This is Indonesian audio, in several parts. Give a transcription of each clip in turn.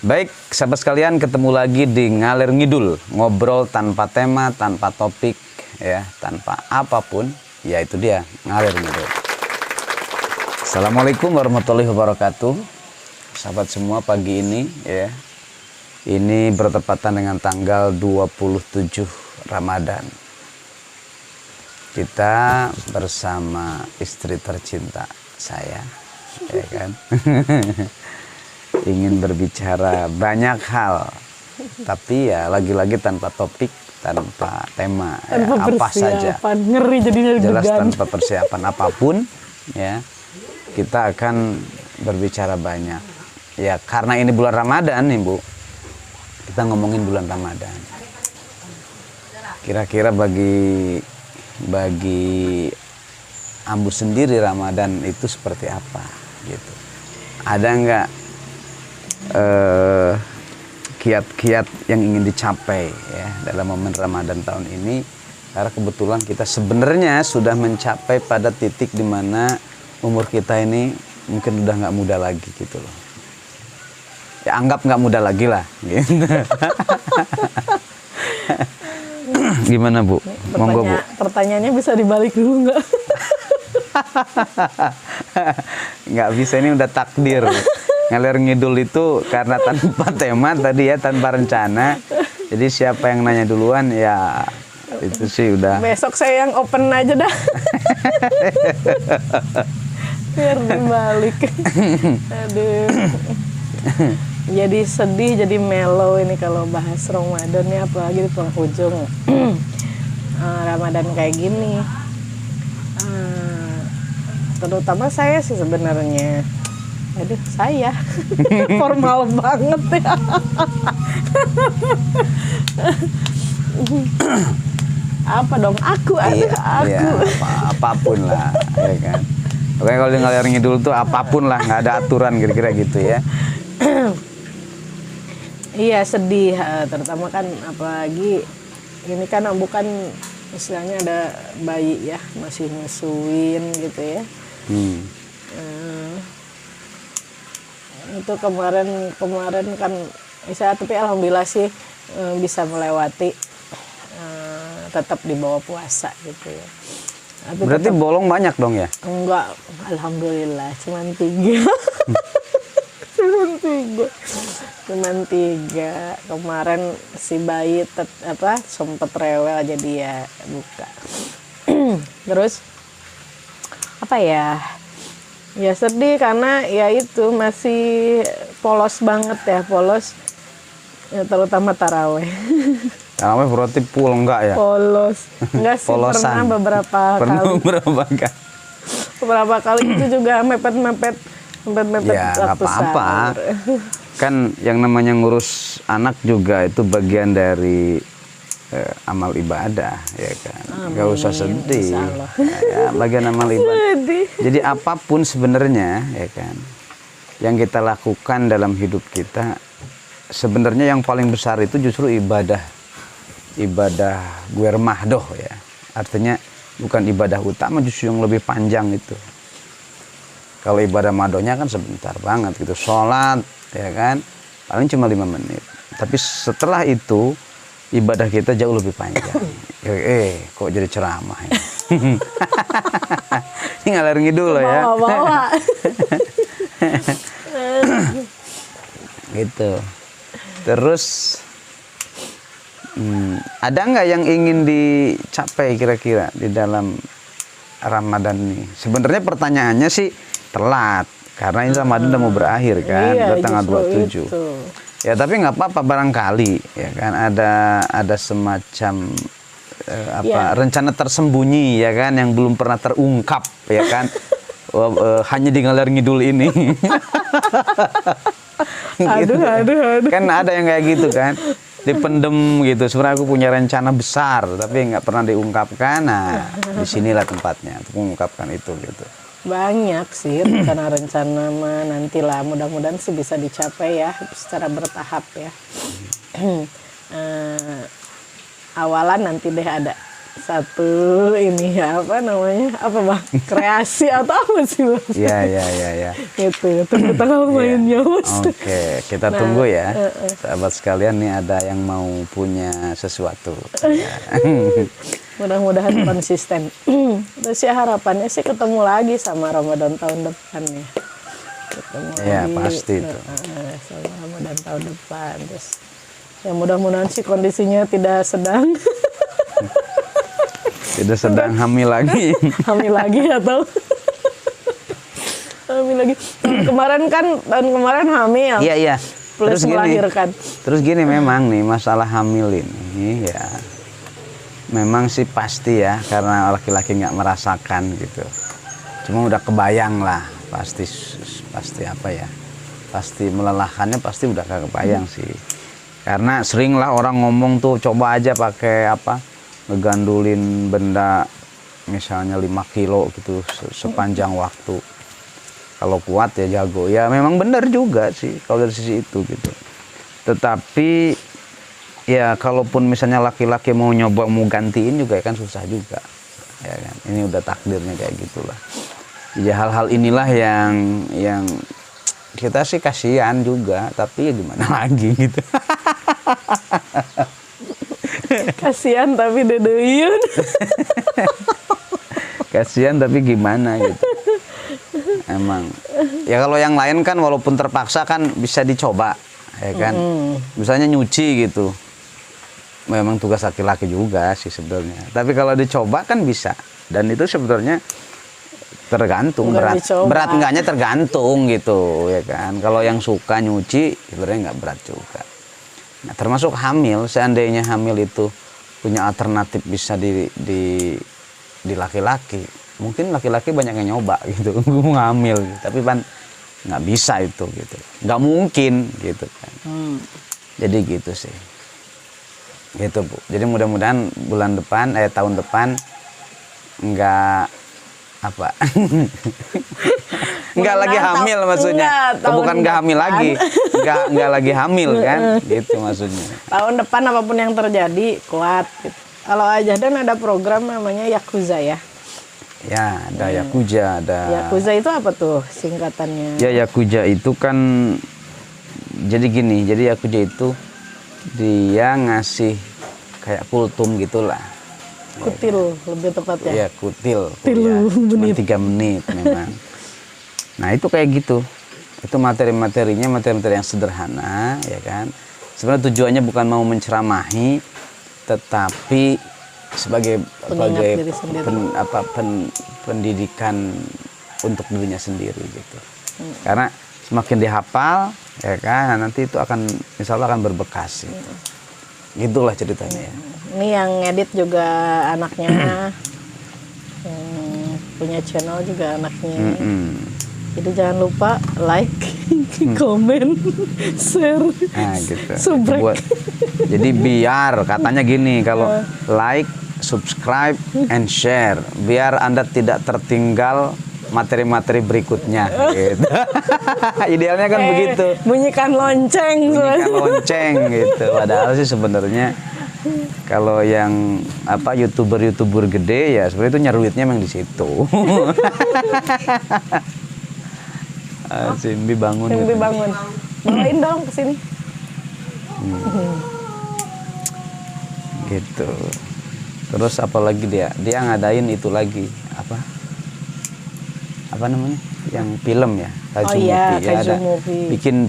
Baik, sahabat sekalian, ketemu lagi di Ngalir Ngidul, ngobrol tanpa tema, tanpa topik, ya, tanpa apapun, ya itu dia, Ngalir Ngidul. Assalamualaikum warahmatullahi wabarakatuh. Sahabat semua, pagi ini, ya, ini bertepatan dengan tanggal 27 Ramadan. Kita bersama istri tercinta saya, ya kan? Ingin berbicara banyak hal, tapi ya lagi-lagi tanpa topik, tanpa tema, tanpa ya, apa saja. Ngeri jadinya Jelas degan. tanpa persiapan apapun, ya kita akan berbicara banyak. Ya karena ini bulan Ramadan nih Bu, kita ngomongin bulan Ramadan. Kira-kira bagi Ambu sendiri Ramadan itu seperti apa gitu? Ada nggak kiat-kiat yang ingin dicapai ya dalam momen Ramadan tahun ini? Karena kebetulan kita sebenarnya sudah mencapai pada titik di mana umur kita ini mungkin udah nggak muda lagi gitu loh. Ya anggap nggak muda lagi lah. Gitu. Gimana Bu? Monggo Bu. Pertanyaannya bisa dibalik dulu nggak? Nggak bisa, ini udah takdir. Ngalir ngidul itu karena tanpa tema tadi ya, tanpa rencana. Jadi siapa yang nanya duluan ya itu sih udah. Besok saya yang open aja dah. Biar dibalik. Aduh. Jadi sedih, jadi mellow ini kalau bahas Ramadan ya, apalagi di penghujung Ramadan kayak gini. Terutama saya sih sebenarnya. Aduh, saya formal banget ya. Apa dong? Aku, Iya, aku. iya, apapun lah, ya kan. Pokoknya kalau di ngalir ngidul tuh apapun lah, nggak ada aturan kira-kira gitu ya. Iya, sedih, terutama kan apalagi ini kan bukan istilahnya ada bayi ya, masih nyusuin gitu ya. Itu kemarin kan bisa, tapi alhamdulillah sih bisa melewati, tetap di bawah puasa gitu ya. Tapi Berarti tetap, bolong banyak dong ya? enggak, alhamdulillah cuman 3. cuman 3. Kemarin si bayi sempet rewel jadi ya buka. Terus apa ya sedih karena ya itu masih polos banget ya, ya, terutama taraweh. Taraweh berarti full enggak ya? Polos enggak sih. Pernah beberapa kali itu juga mepet ya nggak apa-apa. Kan yang namanya ngurus anak juga itu bagian dari amal ibadah, ya kan. Nggak usah sedih, ya, bagian amal ibadah. Jadi apapun sebenarnya, ya kan, yang kita lakukan dalam hidup kita, sebenarnya yang paling besar itu justru ibadah guer mahdoh ya. Artinya bukan ibadah utama, justru yang lebih panjang itu. Kalau ibadah madohnya kan sebentar banget gitu, sholat ya kan paling cuma 5 menit. Tapi setelah itu ibadah kita jauh lebih panjang. Kok jadi ceramah ya? Ini ngalir ngidul loh ya. Bawa-bawa. Gitu. Terus ada nggak yang ingin dicapai kira-kira di dalam Ramadan ini? Sebenarnya pertanyaannya sih telat karena ini Ramadan udah mau berakhir kan, iya, udah tanggal 27. itu. Ya tapi nggak apa-apa, barangkali ya kan ada semacam rencana tersembunyi ya kan yang belum pernah terungkap ya kan. Hanya di ngalir ngidul ini. Gitu. Aduh. Kan ada yang kayak gitu kan, dipendem gitu. Sebenarnya aku punya rencana besar tapi nggak pernah diungkapkan. Nah disinilah tempatnya untuk mengungkapkan itu gitu. Banyak sih rencana mah, nantilah mudah-mudahan sih bisa dicapai ya secara bertahap ya. Awalan nanti deh ada satu ini ya apa namanya apa bang kreasi atau apa sih bang? Ya. Itu tunggu tanggal mainnya mas. Oke, kita tunggu ya, sahabat sekalian nih ada yang mau punya sesuatu. Mudah-mudahan konsisten. Terus ya harapannya sih ketemu lagi sama Ramadan tahun depan ya. Ketemu Ya lagi, pasti itu. sama Ramadan tahun depan. Terus ya mudah-mudahan sih kondisinya tidak sedang. Tidak sedang hamil lagi. Hamil lagi atau hamil lagi. Tahun kemarin hamil. Iya. Plus melahirkan. Terus gini memang nih masalah hamil ini ya. Memang sih pasti ya karena laki-laki nggak merasakan gitu. Cuma udah kebayang lah pasti apa ya. Pasti melelahkannya pasti udah kebayang sih. Karena sering lah orang ngomong tuh coba aja pakai apa ngegandulin benda misalnya 5 kilo gitu sepanjang waktu. Kalau kuat ya jago. Ya memang benar juga sih kalau dari sisi itu gitu. Tetapi ya kalaupun misalnya laki-laki mau nyoba mau gantiin juga kan susah juga. Ya kan. Ini udah takdirnya kayak gitulah. Ya hal-hal inilah yang kita sih kasihan juga, tapi ya gimana lagi gitu. Kasihan tapi dedeyun. Kasihan tapi gimana gitu. Emang ya kalau yang lain kan walaupun terpaksa kan bisa dicoba ya kan. Misalnya nyuci gitu. Memang tugas laki-laki juga sih sebenarnya. Tapi kalau dicoba kan bisa. Dan itu sebenarnya tergantung berat enggaknya tergantung gitu ya kan. Kalau yang suka nyuci sebenarnya nggak berat juga. Nah, termasuk hamil, seandainya hamil itu punya alternatif bisa di laki-laki, mungkin laki-laki banyak yang nyoba gitu, gue mau ngamil, gitu. Tapi kan nggak bisa itu gitu, nggak mungkin gitu kan. Jadi gitu sih, gitu Bu. Jadi mudah-mudahan tahun depan nggak apa nggak lagi hamil maksudnya. Bukan nggak hamil lagi, nggak lagi hamil kan gitu maksudnya. Tahun depan apapun yang terjadi kuat gitu. Kalau Ajadan ada program namanya Yakuza ya. Ya ada Yakuza, ada Yakuza itu apa tuh singkatannya? Ya Yakuza itu kan jadi gini, jadi Yakuza itu dia ngasih kayak kultum gitulah. Kutil lebih tepatnya. Iya kutil. Cuma 3 menit memang. Nah itu kayak gitu. Itu materi-materinya materi-materi yang sederhana ya kan. Sebenarnya tujuannya bukan mau menceramahi, tetapi sebagai pendidikan untuk dirinya sendiri gitu. Karena semakin dihafal ya kan nanti itu akan insya Allah akan berbekas gitu. Gitulah ceritanya ya. Ini yang edit juga anaknya, punya channel juga anaknya. Jadi jangan lupa like, komen, share, gitu. subrek. Jadi biar katanya gini kalau like, subscribe, and share, biar Anda tidak tertinggal materi-materi berikutnya. Gitu. Idealnya kan begitu. Bunyikan lonceng. Bunyikan lonceng gitu. Padahal sih sebenarnya kalau yang youtuber gede ya sebenarnya itu nyari duitnya memang di situ. Simbi bangun. Simbi bangun. Bawain dong ke sini. Gitu. Terus apalagi dia ngadain itu lagi apa namanya? Yang film ya, Kaju Movie. Bikin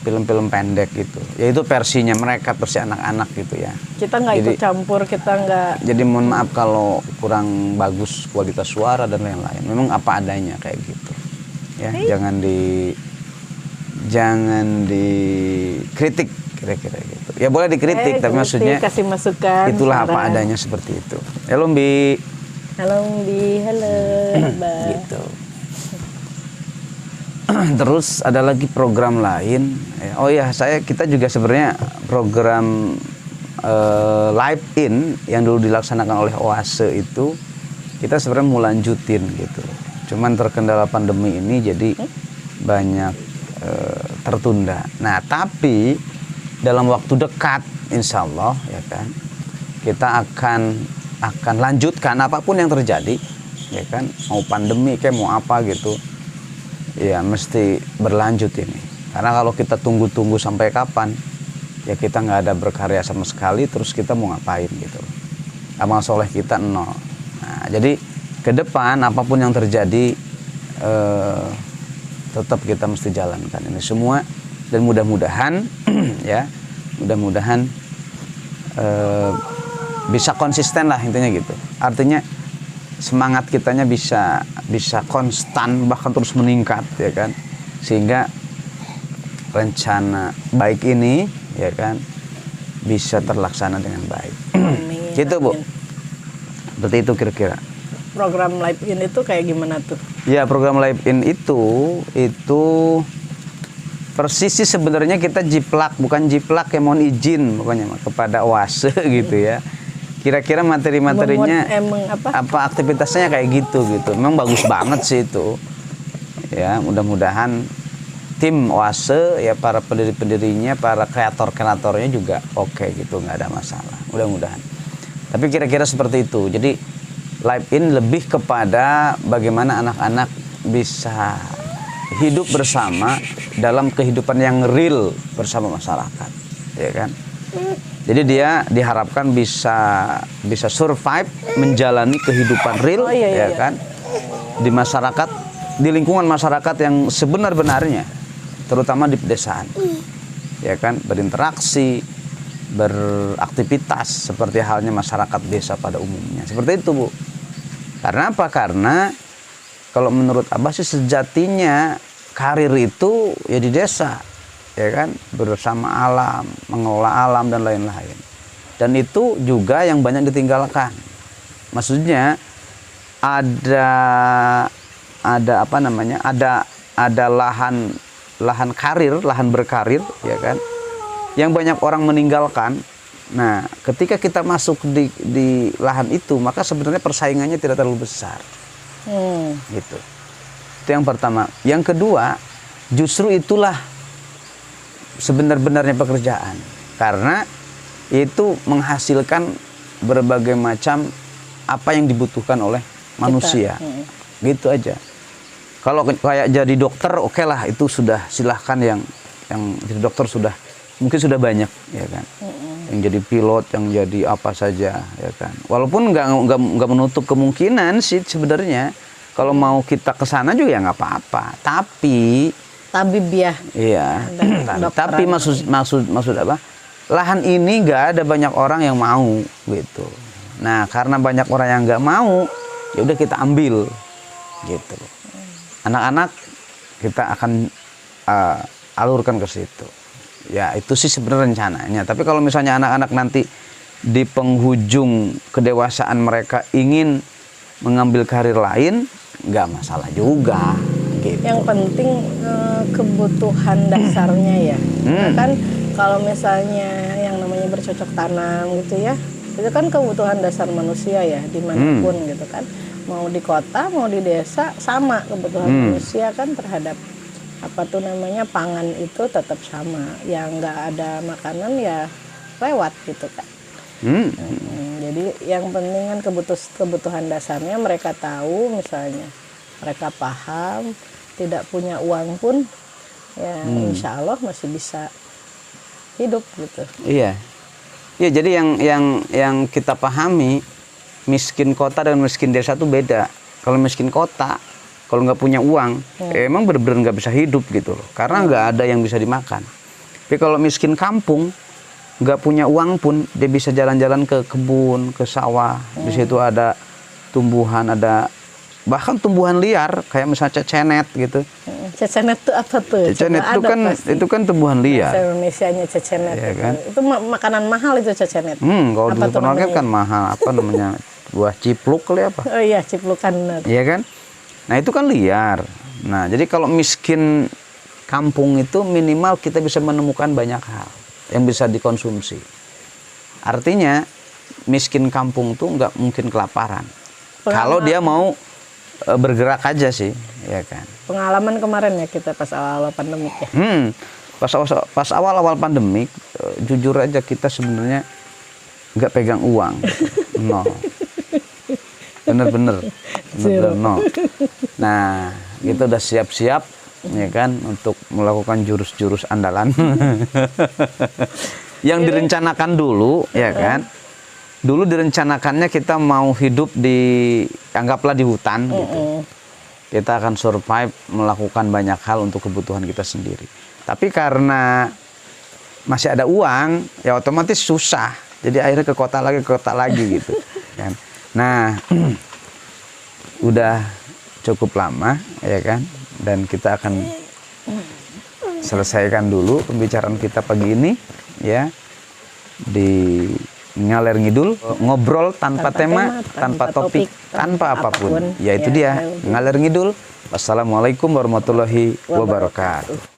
film-film pendek gitu. Ya itu versi anak-anak gitu ya. Kita nggak ikut campur, kita nggak. Jadi mohon maaf kalau kurang bagus kualitas suara dan lain-lain. Memang apa adanya kayak gitu. Ya, jangan dikritik kira-kira gitu. Ya boleh dikritik tapi maksudnya kasih masukan. Itulah apa adanya seperti itu. Halo Mbi. Halo Mbi, halo Mbak. Gitu. Terus ada lagi program lain. Oh ya, kita juga sebenarnya program live in yang dulu dilaksanakan oleh Oase itu kita sebenarnya mau lanjutin gitu. Cuman terkendala pandemi ini jadi banyak tertunda. Nah, tapi dalam waktu dekat insya Allah ya kan kita akan lanjutkan apapun yang terjadi, ya kan, mau pandemi kayak mau apa gitu, ya mesti berlanjut ini. Karena kalau kita tunggu-tunggu sampai kapan, ya kita nggak ada berkarya sama sekali, terus kita mau ngapain gitu. Amal soleh kita nol. Nah, jadi ke depan apapun yang terjadi, tetap kita mesti jalankan ini semua, dan mudah-mudahan ya, mudah-mudahan bisa konsisten lah intinya gitu. Artinya semangat kitanya bisa konstan, bahkan terus meningkat, ya kan, sehingga rencana baik ini, ya kan, bisa terlaksana dengan baik. Amin. Gitu Bu. Berarti itu kira-kira. Program Live In itu kayak gimana tuh? Ya, program Live In itu persis sih sebenarnya kita jiplak, bukan jiplak ya, mohon izin pokoknya kepada OASE gitu ya. Kira-kira materi-materinya apa aktivitasnya kayak gitu. Memang bagus banget sih itu. Ya, mudah-mudahan tim OASE ya, para pendiri-pendirinya, para kreator-kreatornya juga oke gitu, nggak ada masalah. Mudah-mudahan. Tapi kira-kira seperti itu. Jadi Live In lebih kepada bagaimana anak-anak bisa hidup bersama dalam kehidupan yang real bersama masyarakat, ya kan? Jadi dia diharapkan bisa survive, menjalani kehidupan real, ya kan? Di masyarakat, di lingkungan masyarakat yang sebenar-benarnya, terutama di pedesaan, ya kan? Berinteraksi, beraktivitas seperti halnya masyarakat desa pada umumnya. Seperti itu Bu. Karena apa? Karena kalau menurut Abah sih sejatinya karir itu ya di desa, ya kan, bersama alam, mengelola alam dan lain-lain. Dan itu juga yang banyak ditinggalkan. Maksudnya ada apa namanya? Ada lahan karir, lahan berkarir, ya kan, yang banyak orang meninggalkan. Nah, ketika kita masuk di lahan itu, maka sebenarnya persaingannya tidak terlalu besar. Gitu. Itu yang pertama. Yang kedua, justru itulah sebenar-benarnya pekerjaan. Karena itu menghasilkan berbagai macam apa yang dibutuhkan oleh manusia. Gitu aja. Kalau kayak jadi dokter, oke lah, itu sudah silahkan yang jadi dokter sudah mungkin sudah banyak, ya kan. Yang jadi pilot, yang jadi apa saja, ya kan. Walaupun nggak menutup kemungkinan sih sebenarnya. Kalau mau kita ke sana juga ya nggak apa-apa. Tapi tabib ya. Iya. Tapi maksud apa? Lahan ini nggak ada banyak orang yang mau gitu. Nah, karena banyak orang yang nggak mau, ya udah kita ambil gitu. Anak-anak kita akan alurkan ke situ. Ya, itu sih sebenarnya rencananya. Tapi kalau misalnya anak-anak nanti di penghujung kedewasaan mereka ingin mengambil karir lain, nggak masalah juga gitu. Yang penting kebutuhan dasarnya ya. Kan kalau misalnya yang namanya bercocok tanam gitu ya, itu kan kebutuhan dasar manusia ya, dimanapun gitu kan, mau di kota mau di desa sama kebutuhan manusia kan terhadap apa tuh namanya pangan itu tetap sama. Yang nggak ada makanan ya lewat gitu kan. Jadi yang penting kan kebutuhan dasarnya mereka tahu, misalnya mereka paham, tidak punya uang pun ya insya Allah masih bisa hidup gitu. Iya, ya, jadi yang kita pahami, miskin kota dan miskin desa itu beda. Kalau miskin kota, kalau nggak punya uang, emang benar-benar nggak bisa hidup gitu loh, karena nggak ada yang bisa dimakan. Tapi kalau miskin kampung, nggak punya uang pun dia bisa jalan-jalan ke kebun, ke sawah. Di situ ada tumbuhan, ada bahkan tumbuhan liar kayak misalnya cecenet gitu. Cecenet itu apa tuh? Cecenet itu kan tumbuhan liar. Bahasa Indonesianya cecenet. Ya, kan? Itu makanan mahal itu cecenet. Kalau di supermarket kan mahal. Apa namanya? Buah cipluk kali apa? Oh iya, ciplukan. Iya kan? Nah, itu kan liar. Nah, jadi kalau miskin kampung itu minimal kita bisa menemukan banyak hal yang bisa dikonsumsi. Artinya miskin kampung tuh nggak mungkin kelaparan. Kalau dia mau bergerak aja sih, ya kan. Pengalaman kemarin ya kita pas awal-awal pandemik ya. Pas awal-awal pandemik, jujur aja kita sebenarnya nggak pegang uang, nol. Bener-bener nol. Nah, kita udah siap-siap ya kan untuk melakukan jurus-jurus andalan yang direncanakan dulu ya kan. Dulu direncanakannya kita mau hidup anggaplah di hutan gitu. Kita akan survive melakukan banyak hal untuk kebutuhan kita sendiri. Tapi karena masih ada uang, ya otomatis susah. Jadi akhirnya ke kota lagi gitu kan. Nah, udah cukup lama ya kan, dan kita akan selesaikan dulu pembicaraan kita pagi ini ya di Ngaler Ngidul, ngobrol tanpa tema, tanpa topik, tanpa apapun. Yaitu dia Ngaler Ngidul. Wassalamualaikum warahmatullahi wabarakatuh.